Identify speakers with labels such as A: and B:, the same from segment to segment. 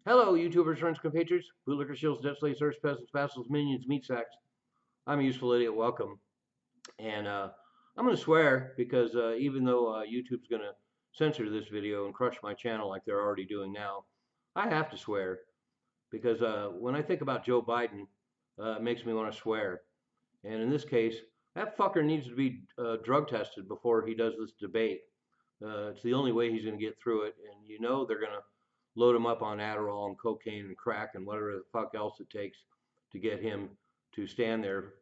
A: Hello, YouTubers, friends, compatriots, bootlickers, shills, debt slaves, search peasants, vassals, minions, meat sacks. I'm a useful idiot. Welcome. And I'm going to swear because even though YouTube's going to censor this video and crush my channel like they're already doing now, I have to swear because when I think about Joe Biden, it makes me want to swear. And in this case, that fucker needs to be drug tested before he does this debate. It's the only way he's going to get through it. And you know they're going to load him up on Adderall and cocaine and crack and whatever the fuck else it takes to get him to stand there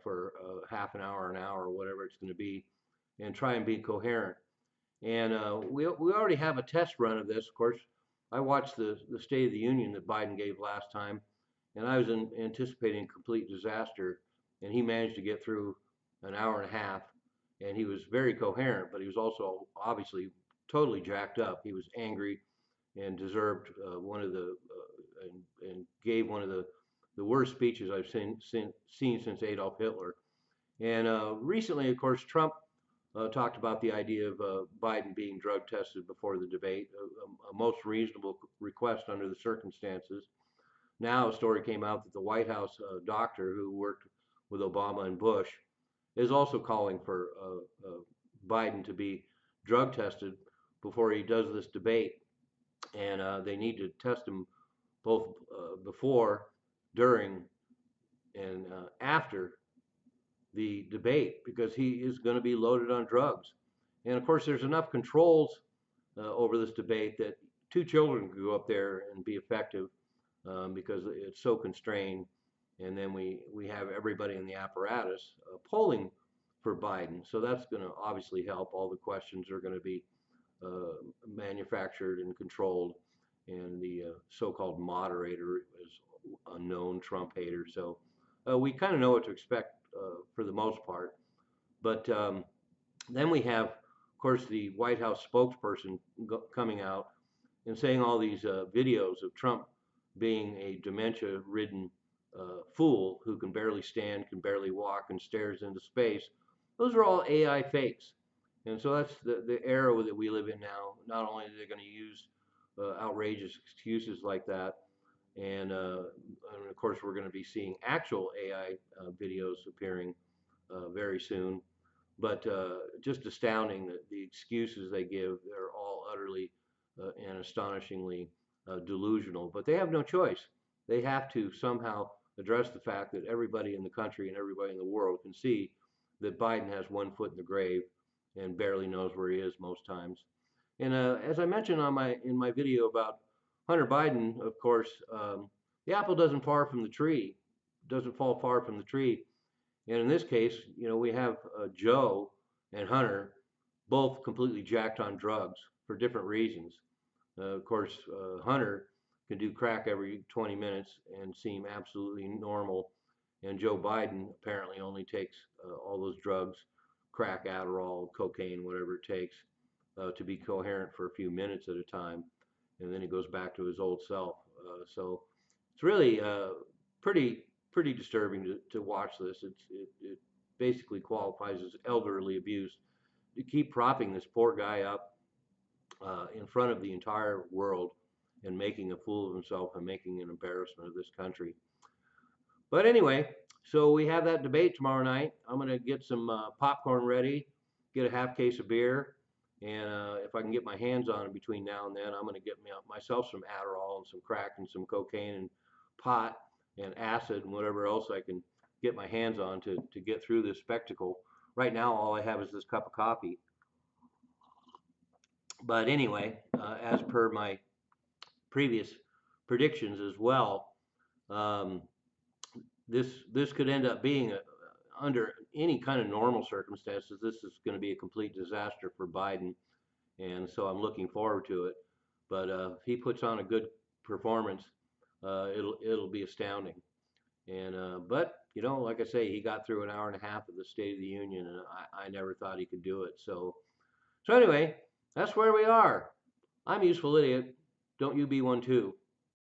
A: for half an hour, or whatever it's going to be, and try and be coherent. And we already have a test run of this. Of course, I watched the State of the Union that Biden gave last time, and I was anticipating complete disaster, and he managed to get through an hour and a half, and he was very coherent, but he was also obviously totally jacked up. He was angry and deserved one of the and gave one of the worst speeches I've seen since Adolf Hitler. And recently, of course, Trump talked about the idea of Biden being drug tested before the debate, a most reasonable request under the circumstances. Now, a story came out that the White House doctor who worked with Obama and Bush is also calling for Biden to be drug tested before he does this debate. And they need to test him both before, during, and after the debate because he is going to be loaded on drugs. And of course, there's enough controls over this debate that two children could go up there and be effective because it's so constrained. And then we have everybody in the apparatus polling for Biden. So that's going to obviously help. All the questions are going to be manufactured and controlled. And the so-called moderator is a known Trump hater. So we kind of know what to expect for the most part. But then we have, of course, the White House spokesperson coming out and saying all these videos of Trump being a dementia-ridden fool who can barely stand, can barely walk, and stares into space. Those are all AI fakes. And so that's the era that we live in now. Not only are they going to use outrageous excuses like that, and of course we're going to be seeing actual AI videos appearing very soon. But just astounding that the excuses they give are all utterly and astonishingly delusional. But they have no choice. They have to somehow address the fact that everybody in the country and everybody in the world can see that Biden has one foot in the grave and barely knows where he is most times. And as I mentioned in my video about Hunter Biden, of course, the apple doesn't far from the tree, doesn't fall far from the tree. And in this case, you know, we have Joe and Hunter both completely jacked on drugs for different reasons. Of course, Hunter can do crack every 20 minutes and seem absolutely normal. And Joe Biden apparently only takes all those drugs, crack, Adderall, cocaine, whatever it takes, to be coherent for a few minutes at a time. And then he goes back to his old self. So it's really pretty disturbing to watch this. It basically qualifies as elderly abuse to keep propping this poor guy up in front of the entire world and making a fool of himself and making an embarrassment of this country. But anyway, so we have that debate tomorrow night. I'm going to get some popcorn ready, get a half case of beer, and if I can get my hands on it between now and then, I'm going to get myself some Adderall and some crack and some cocaine and pot and acid and whatever else I can get my hands on to get through this spectacle. Right now, all I have is this cup of coffee. But anyway, as per my previous predictions as well, um, this could end up being under any kind of normal circumstances. This is going to be a complete disaster for Biden, and so I'm looking forward to it. But if he puts on a good performance, it'll be astounding. And but you know, like I say, he got through an hour and a half of the State of the Union, and I never thought he could do it. So anyway, that's where we are. I'm a useful idiot. Don't you be one too.